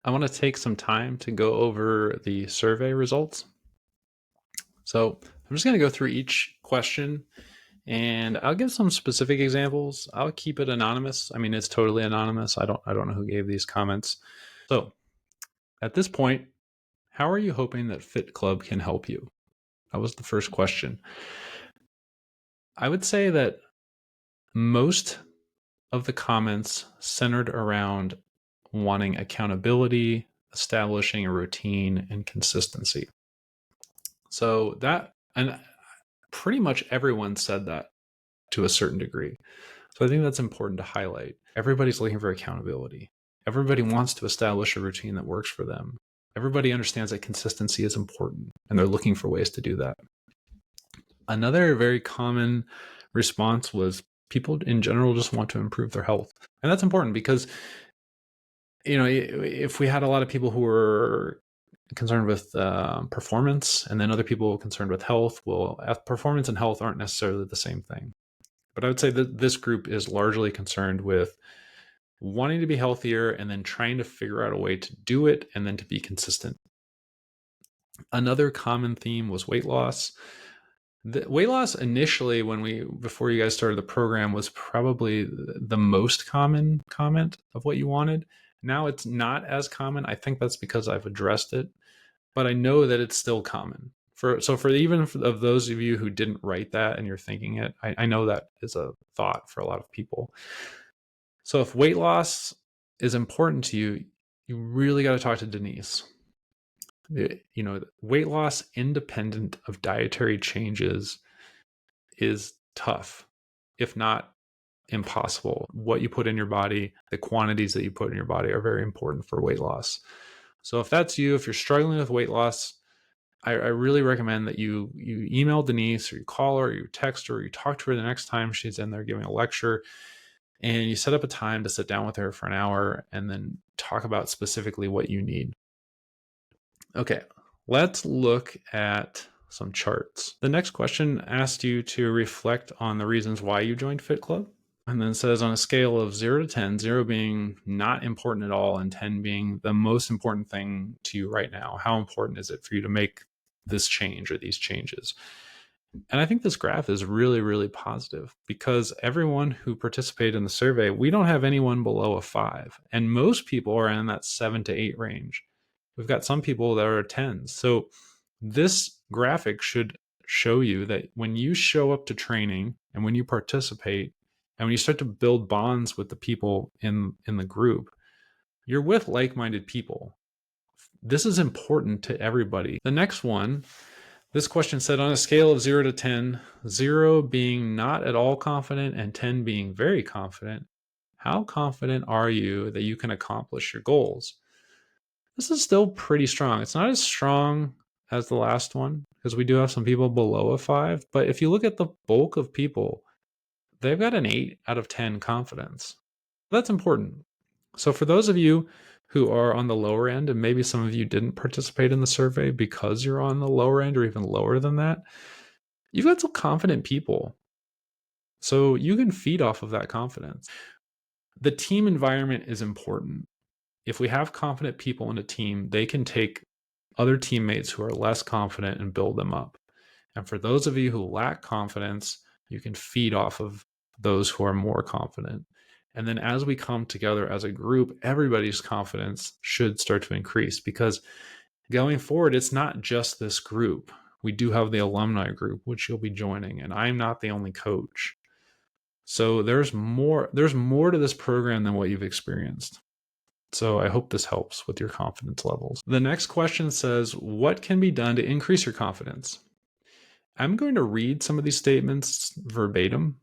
I want to take some time to go over the survey results. So I'm just going to go through each question and I'll give some specific examples. I'll keep it anonymous. I mean, it's totally anonymous. I don't know who gave these comments. So at this point, how are you hoping that Fit Club can help you? That was the first question. I would say that most of the comments centered around wanting accountability, establishing a routine, and consistency. So that, and pretty much everyone said that to a certain degree. So I think that's important to highlight. Everybody's looking for accountability. Everybody wants to establish a routine that works for them. Everybody understands that consistency is important and they're looking for ways to do that. Another very common response was people in general just want to improve their health. And that's important because, if we had a lot of people who were concerned with performance and then other people concerned with health, well, performance and health aren't necessarily the same thing. But I would say that this group is largely concerned with wanting to be healthier and then trying to figure out a way to do it and then to be consistent. Another common theme was weight loss. The weight loss initially, before you guys started the program, was probably the most common comment of what you wanted. Now it's not as common. I think that's because I've addressed it, but I know that it's still common. For those of you who didn't write that and you're thinking it, I know that is a thought for a lot of people. So if weight loss is important to you, you really got to talk to Denise. Weight loss independent of dietary changes is tough, if not impossible. What you put in your body, the quantities that you put in your body are very important for weight loss. So if that's you, if you're struggling with weight loss, I really recommend that you email Denise or you call her or you text her or you talk to her the next time she's in there giving a lecture, and you set up a time to sit down with her for an hour and then talk about specifically what you need. Okay, let's look at some charts. The next question asked you to reflect on the reasons why you joined Fit Club. And then says on a scale of 0 to 10, 0 being not important at all and 10 being the most important thing to you right now, how important is it for you to make this change or these changes? And I think this graph is really, really positive because everyone who participated in the survey, we don't have anyone below a 5. And most people are in that 7 to 8 range. We've got some people that are 10s. So this graphic should show you that when you show up to training and when you participate and when you start to build bonds with the people in the group, you're with like-minded people. This is important to everybody. The next one, this question said on a scale of 0 to 10, 0 being not at all confident and 10 being very confident, how confident are you that you can accomplish your goals? This is still pretty strong. It's not as strong as the last one because we do have some people below a 5. But if you look at the bulk of people, they've got an 8 out of 10 confidence. That's important. So for those of you who are on the lower end, and maybe some of you didn't participate in the survey because you're on the lower end or even lower than that, you've got some confident people. So you can feed off of that confidence. The team environment is important. If we have confident people in a team, they can take other teammates who are less confident and build them up. And for those of you who lack confidence, you can feed off of those who are more confident. And then as we come together as a group, everybody's confidence should start to increase because going forward, it's not just this group. We do have the alumni group, which you'll be joining, and I'm not the only coach. So there's more to this program than what you've experienced. So I hope this helps with your confidence levels. The next question says, what can be done to increase your confidence? I'm going to read some of these statements verbatim,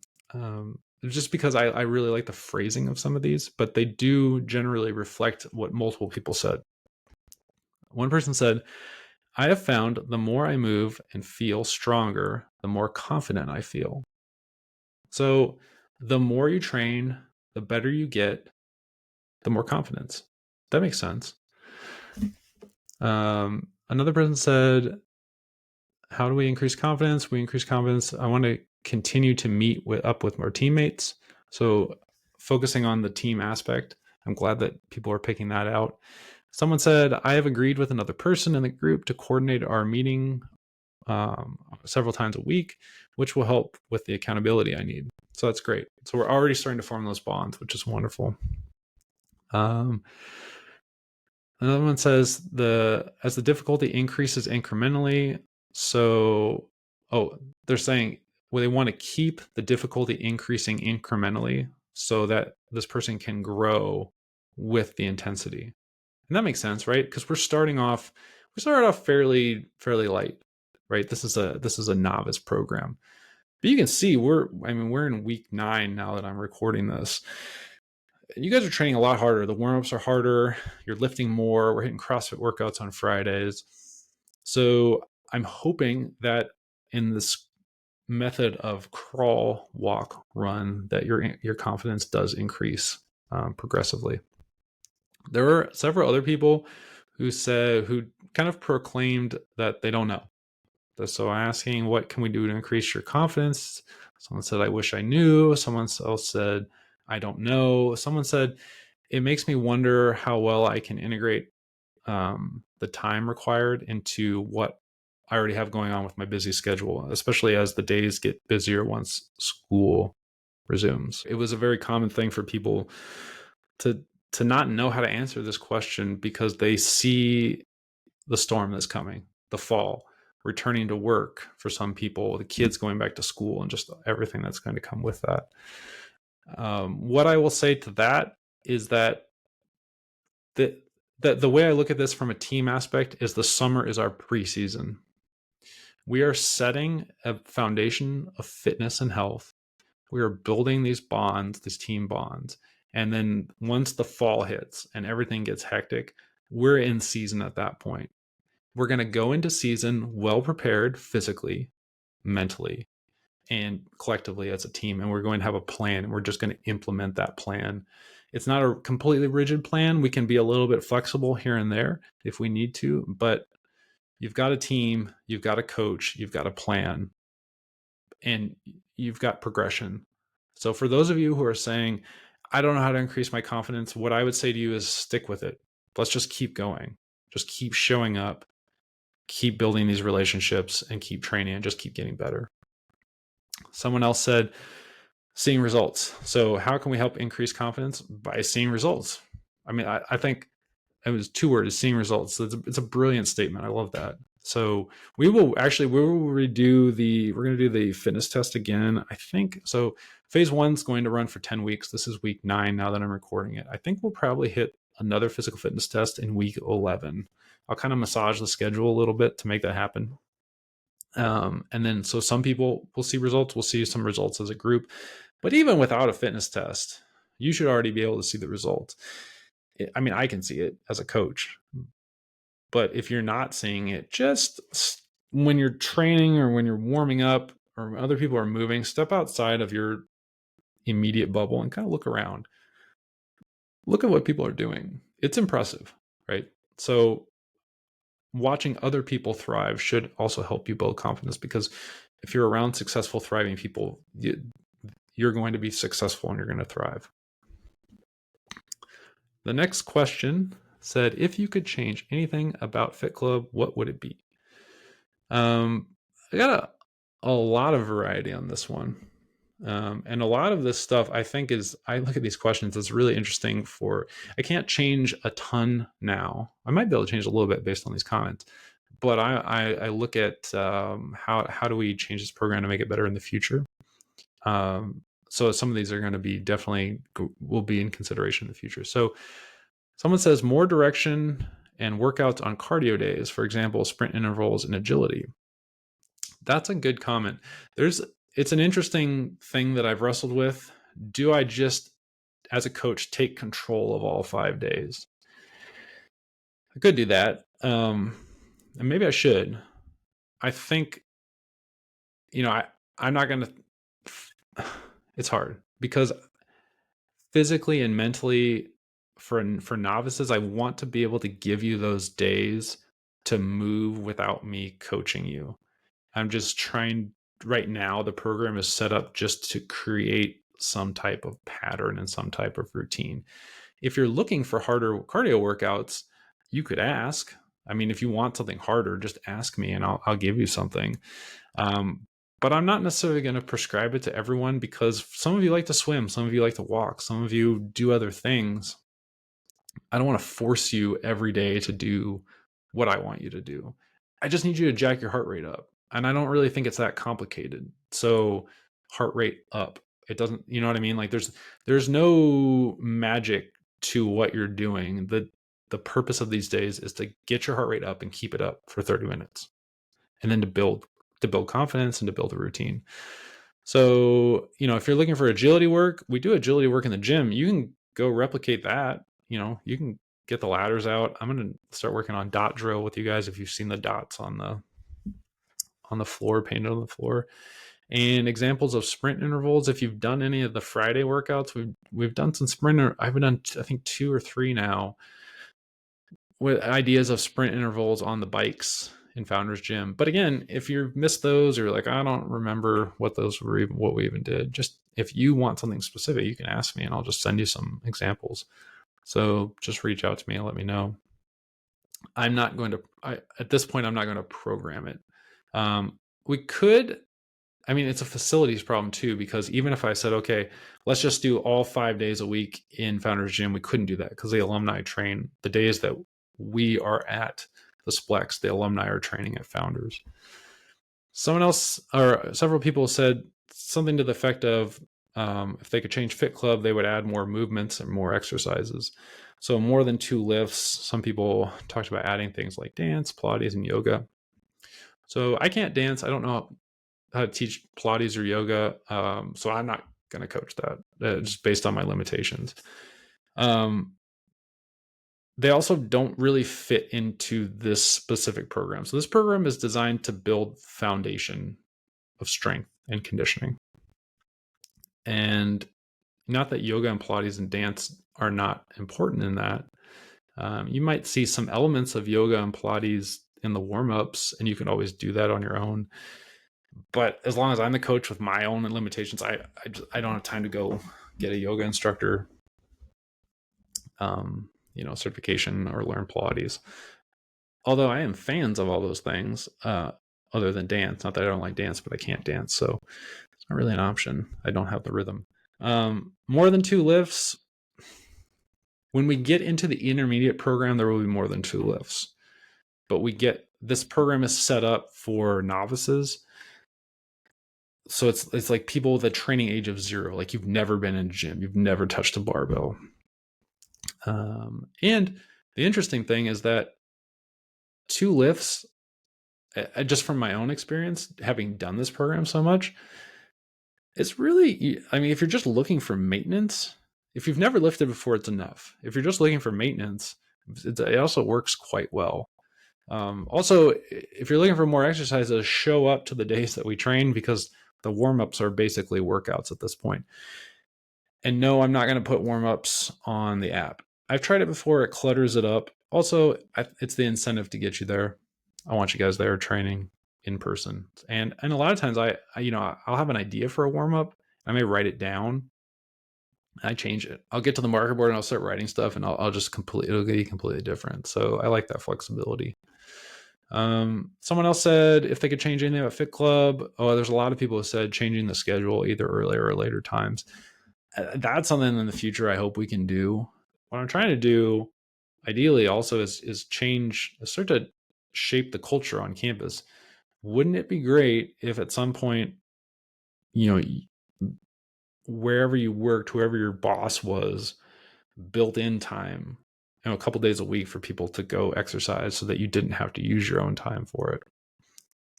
just because I really like the phrasing of some of these, but they do generally reflect what multiple people said. One person said, I have found the more I move and feel stronger, the more confident I feel. So the more you train, the better you get, the more confidence. That makes sense. Another person said, how do we increase confidence? We increase confidence. I want to continue to meet up with our teammates. So focusing on the team aspect, I'm glad that people are picking that out. Someone said, I have agreed with another person in the group to coordinate our meeting several times a week, which will help with the accountability I need. So that's great. So we're already starting to form those bonds, which is wonderful. Another one says as the difficulty increases incrementally. So, they're saying, well, they want to keep the difficulty increasing incrementally so that this person can grow with the intensity. And that makes sense, right? Because we started off fairly light, right? This is a novice program. But you can see we're in week 9 now that I'm recording this. You guys are training a lot harder. The warm-ups are harder. You're lifting more. We're hitting CrossFit workouts on Fridays. So I'm hoping that in this method of crawl, walk, run, that your confidence does increase progressively. There were several other people who kind of proclaimed that they don't know. So asking, what can we do to increase your confidence? Someone said, I wish I knew. Someone else said, I don't know. Someone said, it makes me wonder how well I can integrate the time required into what I already have going on with my busy schedule, especially as the days get busier once school resumes. It was a very common thing for people to not know how to answer this question because they see the storm that's coming, the fall, returning to work for some people, the kids going back to school, and just everything that's going to come with that. What I will say to that is that the way I look at this from a team aspect is the summer is our preseason. We are setting a foundation of fitness and health. We are building these bonds, these team bonds. And then once the fall hits and everything gets hectic, we're in season at that point. We're going to go into season well prepared physically, mentally, and collectively as a team. And we're going to have a plan, and we're just going to implement that plan. It's not a completely rigid plan. We can be a little bit flexible here and there if we need to, but you've got a team, you've got a coach, you've got a plan, and you've got progression. So for those of you who are saying, I don't know how to increase my confidence, what I would say to you is stick with it. Let's just keep going. Just keep showing up, keep building these relationships, and keep training, and just keep getting better. Someone else said, seeing results. So how can we help increase confidence? By seeing results. I mean, I think it was 2 words, seeing results. So it's a brilliant statement. I love that. So we're going to do the fitness test again. I think so. Phase 1 is going to run for 10 weeks. This is week 9 now that I'm recording it. I think we'll probably hit another physical fitness test in week 11. I'll kind of massage the schedule a little bit to make that happen. And then, so some people will see results. We'll see some results as a group, but even without a fitness test, you should already be able to see the results. I mean, I can see it as a coach, but if you're not seeing it, just when you're training or when you're warming up or other people are moving, step outside of your immediate bubble and kind of look around. Look at what people are doing. It's impressive, right? So watching other people thrive should also help you build confidence, because if you're around successful, thriving people, you're going to be successful and you're going to thrive. The next question said, if you could change anything about Fit Club, what would it be? I got a lot of variety on this one. And a lot of this stuff, I think, I look at these questions as really interesting. I can't change a ton now. I might be able to change a little bit based on these comments, but I look at how do we change this program to make it better in the future. So some of these are going to be will be in consideration in the future. So someone says more direction and workouts on cardio days, for example, sprint intervals and agility. That's a good comment. It's an interesting thing that I've wrestled with. Do I just, as a coach, take control of all 5 days? I could do that. And maybe I should. I think, I'm not going to, it's hard because physically and mentally for novices, I want to be able to give you those days to move without me coaching you. I'm just trying right now. The program is set up just to create some type of pattern and some type of routine. If you're looking for harder cardio workouts, you could ask. I mean, if you want something harder, just ask me and I'll give you something. But I'm not necessarily going to prescribe it to everyone, because some of you like to swim, some of you like to walk, some of you do other things. I don't want to force you every day to do what I want you to do. I just need you to jack your heart rate up. And I don't really think it's that complicated. So heart rate up. It doesn't, you know what I mean? Like there's no magic to what you're doing. The purpose of these days is to get your heart rate up and keep it up for 30 minutes. And then to build confidence and to build a routine. So, if you're looking for agility work, we do agility work in the gym. You can go replicate that. You can get the ladders out. I'm going to start working on dot drill with you guys. If you've seen the dots on the floor, painted on the floor, and examples of sprint intervals. If you've done any of the Friday workouts, we've done some sprint. I've done, I think, 2 or 3 now, with ideas of sprint intervals on the bikes in Founders Gym. But again, if you missed those, or like, I don't remember what those were, even what we even did, just if you want something specific, you can ask me and I'll just send you some examples. So just reach out to me and let me know. I'm not going to, at this point, I'm not going to program it. We could, I mean, it's a facilities problem too, because even if I said, okay, let's just do all 5 days a week in Founders Gym, we couldn't do that because the alumni train the days that we are at the Splex. The alumni are training at Founders. Someone else, or several people, said something to the effect of, if they could change Fit Club, they would add more movements and more exercises. So more than 2 lifts. Some people talked about adding things like dance, Pilates, and yoga. So I can't dance. I don't know how to teach Pilates or yoga. So I'm not going to coach that, just based on my limitations. They also don't really fit into this specific program. So this program is designed to build foundation of strength and conditioning. And not that yoga and Pilates and dance are not important in that. You might see some elements of yoga and Pilates in the warm-ups, and you can always do that on your own. But as long as I'm the coach with my own limitations, I don't have time to go get a yoga instructor certification or learn Pilates. Although I am fans of all those things, other than dance. Not that I don't like dance, but I can't dance, so it's not really an option. I don't have the rhythm. More than 2 lifts. When we get into the intermediate program, there will be more than 2 lifts. But this program is set up for novices. So it's like people with a training age of 0. Like, you've never been in a gym, you've never touched a barbell. And the interesting thing is that 2 lifts, just from my own experience, having done this program so much, it's really, I mean, if you're just looking for maintenance, if you've never lifted before, it's enough. If you're just looking for maintenance, it also works quite well. Also, if you're looking for more exercises, show up to the days that we train, because the warm-ups are basically workouts at this point. And no, I'm not going to put warm-ups on the app. I've tried it before. It clutters it up. Also, it's the incentive to get you there. I want you guys there training in person. And a lot of times I'll have an idea for a warm-up. I may write it down. I change it. I'll get to the marker board and I'll start writing stuff, and I'll just it'll be completely different. So I like that flexibility. Someone else said if they could change anything about Fit Club. There's a lot of people who said changing the schedule, either earlier or later times. That's something in the future I hope we can do. What I'm trying to do, ideally, also is start to shape the culture on campus. Wouldn't it be great if at some point, wherever you worked, whoever your boss was, built in time, a couple days a week for people to go exercise, so that you didn't have to use your own time for it.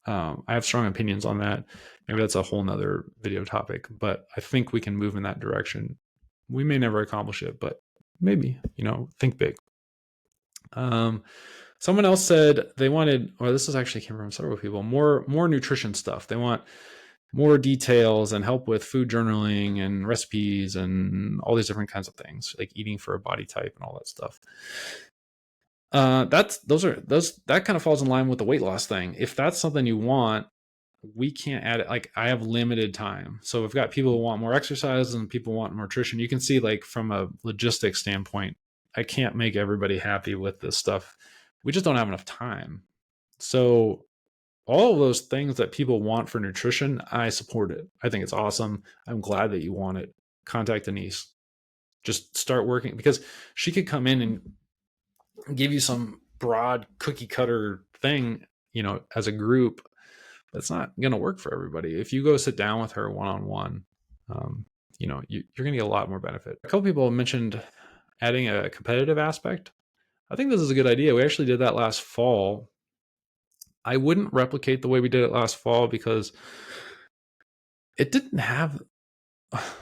I have strong opinions on that. Maybe that's a whole nother video topic, but I think we can move in that direction. We may never accomplish it, but maybe, think big. Someone else said they wanted, this actually came from several people, more nutrition stuff. They want more details and help with food journaling and recipes and all these different kinds of things, like eating for a body type and all that stuff. That kind of falls in line with the weight loss thing. If that's something you want, we can't add it. Like, I have limited time. So we've got people who want more exercise and people want more nutrition. You can see, like, from a logistics standpoint, I can't make everybody happy with this stuff. We just don't have enough time. So all of those things that people want for nutrition, I support it. I think it's awesome. I'm glad that you want it. Contact Denise. Just start working, because she could come in and give you some broad cookie cutter thing, as a group. That's not going to work for everybody. If you go sit down with her one-on-one, you're going to get a lot more benefit. A couple people mentioned adding a competitive aspect. I think this is a good idea. We actually did that last fall. I wouldn't replicate the way we did it last fall because it didn't have,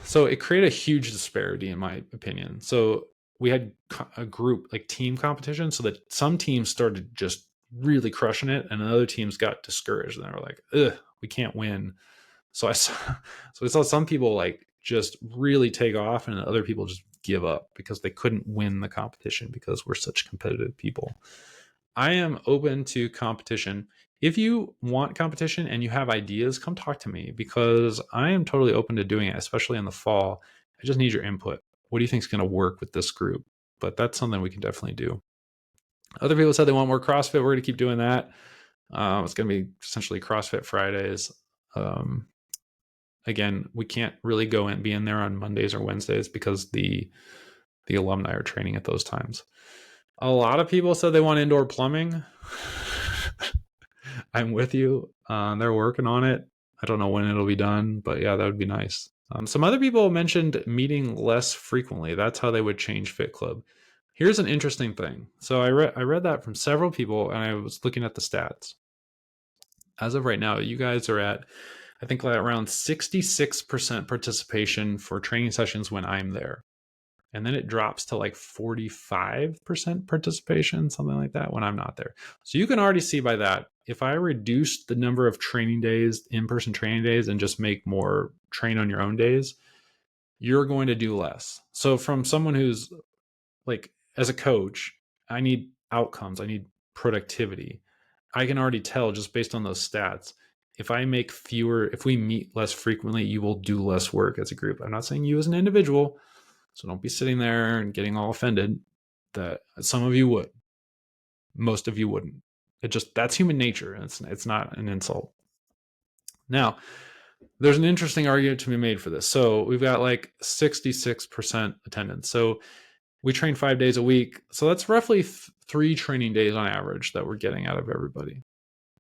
so it created a huge disparity in my opinion. So we had a group, like team competition, so that some teams started just really crushing it and other teams got discouraged and they were like, ugh, we can't win. So I saw some people like just really take off and other people just give up because they couldn't win the competition because we're such competitive people. I am open to competition. If you want competition and you have ideas, come talk to me because I am totally open to doing it, especially in the fall. I just need your input. What do you think is going to work with this group? But that's something we can definitely do. Other people said they want more CrossFit. We're going to keep doing that. It's going to be essentially CrossFit Fridays. Again, we can't really go and be in there on Mondays or Wednesdays because the alumni are training at those times. A lot of people said they want indoor plumbing. I'm with you. They're working on it. I don't know when it'll be done, but yeah, that would be nice. Some other people mentioned meeting less frequently. That's how they would change Fit Club. Here's an interesting thing. So I read that from several people, and I was looking at the stats. As of right now, you guys are at, I think, like around 66% participation for training sessions when I'm there. And then it drops to like 45% participation, something like that, when I'm not there. So you can already see by that, if I reduce the number of training days, in-person training days, and just make more train on your own days, you're going to do less. So from someone who's like, as a coach, I need outcomes, I need productivity. I can already tell just based on those stats, if we meet less frequently, you will do less work as a group. I'm not saying you as an individual, so don't be sitting there and getting all offended that some of you would. Most of you wouldn't. That's human nature. It's not an insult. Now, there's an interesting argument to be made for this. So we've got like 66% attendance. So we train 5 days a week. So that's roughly 3 training days on average that we're getting out of everybody.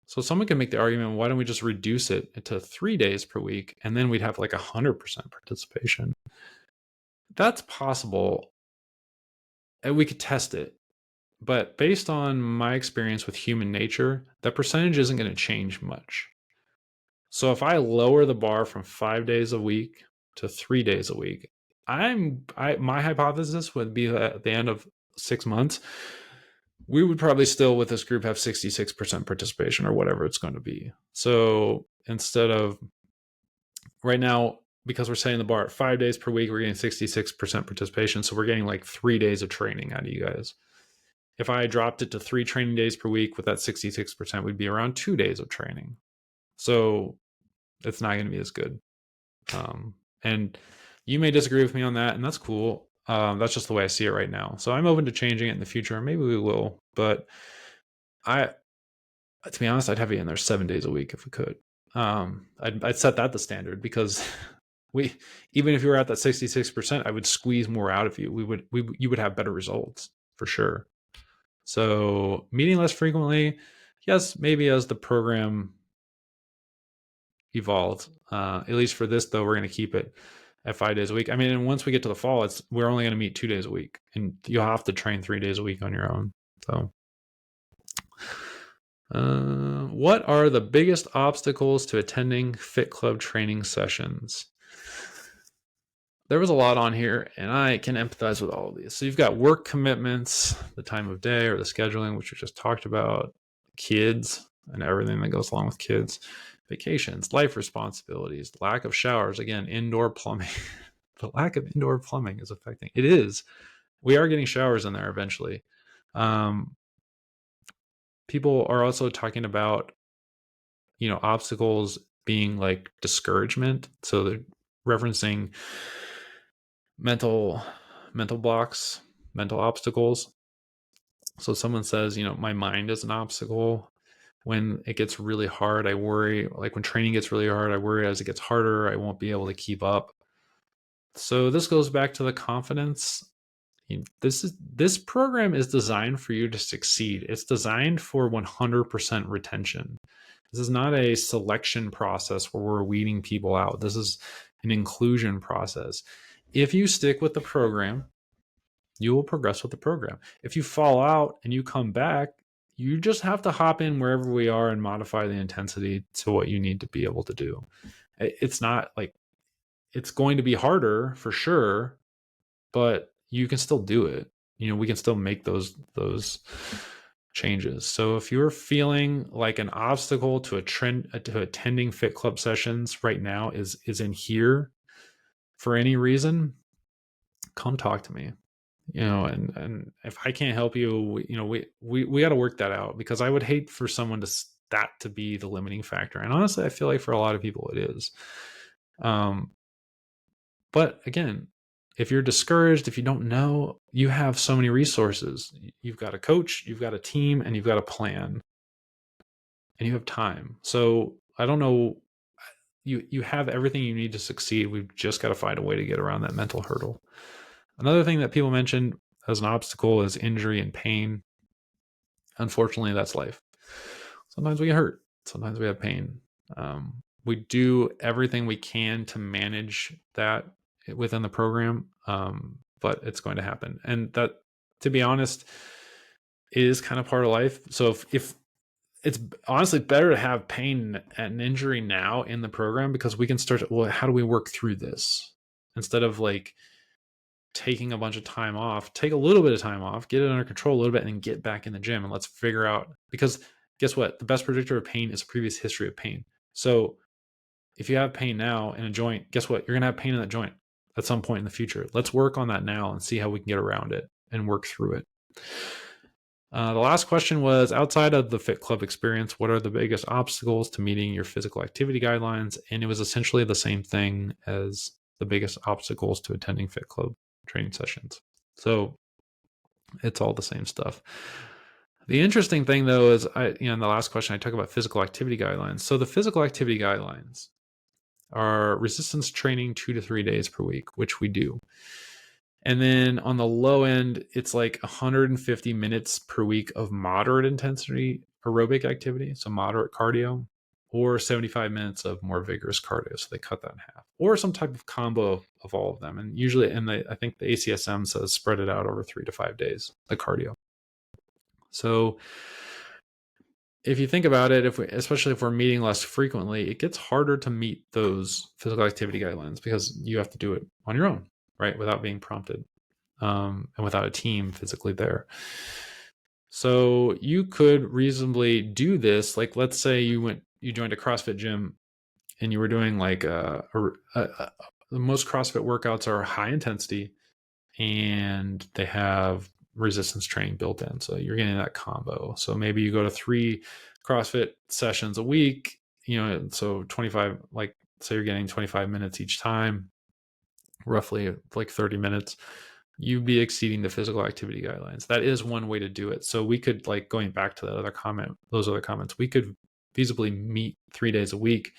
So someone can make the argument, why don't we just reduce it to 3 days per week? And then we'd have like 100% participation. That's possible. And we could test it. But based on my experience with human nature, that percentage isn't going to change much. So if I lower the bar from 5 days a week to 3 days a week, my hypothesis would be that at the end of 6 months, we would probably still with this group have 66% participation or whatever it's going to be. So instead of right now, because we're setting the bar at 5 days per week, we're getting 66% participation. So we're getting like 3 days of training out of you guys. If I dropped it to 3 training days per week with that 66%, we'd be around 2 days of training. So it's not going to be as good. And you may disagree with me on that, and that's cool. That's just the way I see it right now. So I'm open to changing it in the future. Maybe we will, but to be honest, I'd have you in there 7 days a week if we could. I'd set that the standard because even if you were at that 66%, I would squeeze more out of you. You would have better results for sure. So meeting less frequently, yes, maybe as the program evolved. At least for this, though, we're going to keep it at 5 days a week. I mean, and once we get to the fall, we're only going to meet 2 days a week, and you'll have to train 3 days a week on your own. So, what are the biggest obstacles to attending Fit Club training sessions? There was a lot on here, and I can empathize with all of these. So you've got work commitments, the time of day or the scheduling, which we just talked about, kids and everything that goes along with kids, vacations, life responsibilities, lack of showers, again, indoor plumbing. The lack of indoor plumbing is affecting. It is. We are getting showers in there eventually. People are also talking about, obstacles being like discouragement. So they're referencing mental blocks. mental obstacles. So someone says, my mind is an obstacle. When it gets really hard, I worry. Like when training gets really hard, I worry as it gets harder, I won't be able to keep up. So this goes back to the confidence. This program is designed for you to succeed. It's designed for 100% retention. This is not a selection process where we're weeding people out. This is an inclusion process. If you stick with the program, you will progress with the program. If you fall out and you come back, you just have to hop in wherever we are and modify the intensity to what you need to be able to do. It's not like it's going to be harder for sure, but you can still do it. We can still make those changes. So if you're feeling like an obstacle to to attending Fit Club sessions right now is in here for any reason, come talk to me. And if I can't help you, we got to work that out, because I would hate for someone that to be the limiting factor. And honestly, I feel like for a lot of people it is. But again, if you're discouraged, if you don't know, you have so many resources. You've got a coach, you've got a team, and you've got a plan, and you have time. So I don't know, you have everything you need to succeed. We've just got to find a way to get around that mental hurdle. Another thing that people mentioned as an obstacle is injury and pain. Unfortunately, that's life. Sometimes we get hurt. Sometimes we have pain. We do everything we can to manage that within the program, but it's going to happen. And that, to be honest, is kind of part of life. So if it's honestly better to have pain and injury now in the program, because we can start to, well, how do we work through this? Instead of like taking a bunch of time off, take a little bit of time off, get it under control a little bit, and get back in the gym, and let's figure out, because guess what? The best predictor of pain is a previous history of pain. So if you have pain now in a joint, guess what? You're going to have pain in that joint at some point in the future. Let's work on that now and see how we can get around it and work through it. The last question was, outside of the Fit Club experience, what are the biggest obstacles to meeting your physical activity guidelines? And it was essentially the same thing as the biggest obstacles to attending Fit Club training sessions. So it's all the same stuff. The interesting thing, though, is in the last question, I talk about physical activity guidelines. So the physical activity guidelines are resistance training 2 to 3 days per week, which we do. And then on the low end, it's like 150 minutes per week of moderate intensity aerobic activity, so moderate cardio, or 75 minutes of more vigorous cardio. So they cut that in half, or some type of combo of all of them. And usually, I think the ACSM says spread it out over 3 to 5 days, the cardio. So if you think about it, especially if we're meeting less frequently, it gets harder to meet those physical activity guidelines, because you have to do it on your own, right? Without being prompted, and without a team physically there. So you could reasonably do this. Like, let's say you joined a CrossFit gym and you were doing like most CrossFit workouts are high intensity and they have resistance training built in. So you're getting that combo. So maybe you go to 3 CrossFit sessions a week, so 25, like, so you're getting 25 minutes each time, roughly like 30 minutes. You'd be exceeding the physical activity guidelines. That is one way to do it. So we could, like, going back to those other comments, we could feasibly meet 3 days a week,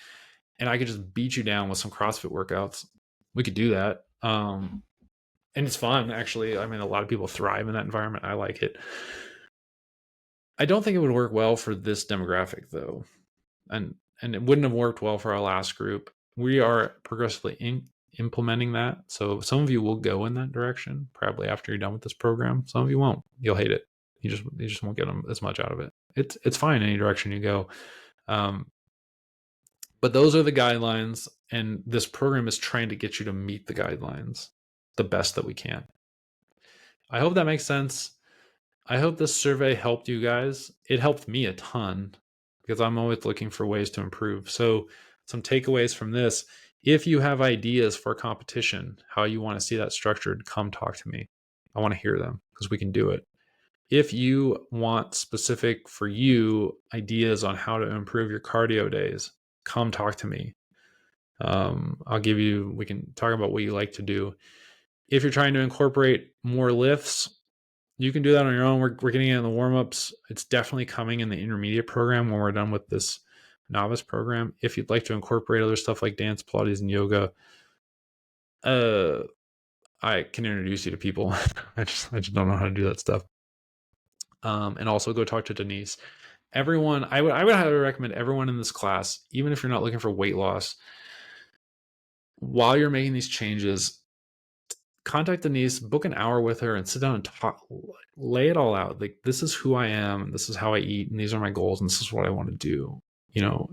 and I could just beat you down with some CrossFit workouts. We could do that. And it's fun, actually. I mean, a lot of people thrive in that environment. I like it. I don't think it would work well for this demographic, though. And it wouldn't have worked well for our last group. We are progressively implementing that. So some of you will go in that direction, probably after you're done with this program. Some of you won't. You'll hate it. You just won't get as much out of it. It's fine any direction you go. But those are the guidelines, and this program is trying to get you to meet the guidelines the best that we can. I hope that makes sense. I hope this survey helped you guys. It helped me a ton, because I'm always looking for ways to improve. So some takeaways from this: if you have ideas for competition, how you want to see that structured, come talk to me. I want to hear them, because we can do it. If you want specific for you ideas on how to improve your cardio days, come talk to me. We can talk about what you like to do. If you're trying to incorporate more lifts, You can do that on your own. We're getting it in the warm-ups. It's definitely coming in the intermediate program when we're done with this novice program. If you'd like to incorporate other stuff like dance, Pilates, and yoga, I can introduce you to people. I just don't know how to do that stuff. And also go talk to Denise. Everyone, I would highly recommend everyone in this class, even if you're not looking for weight loss, while you're making these changes, contact Denise, book an hour with her, and sit down and talk. Lay it all out. Like, this is who I am. This is how I eat, and these are my goals, and this is what I want to do. You know,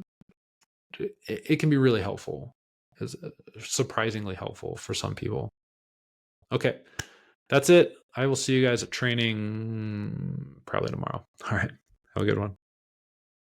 it can be really helpful. It's surprisingly helpful for some people. Okay, that's it. I will see you guys at training probably tomorrow. All right, have a good one.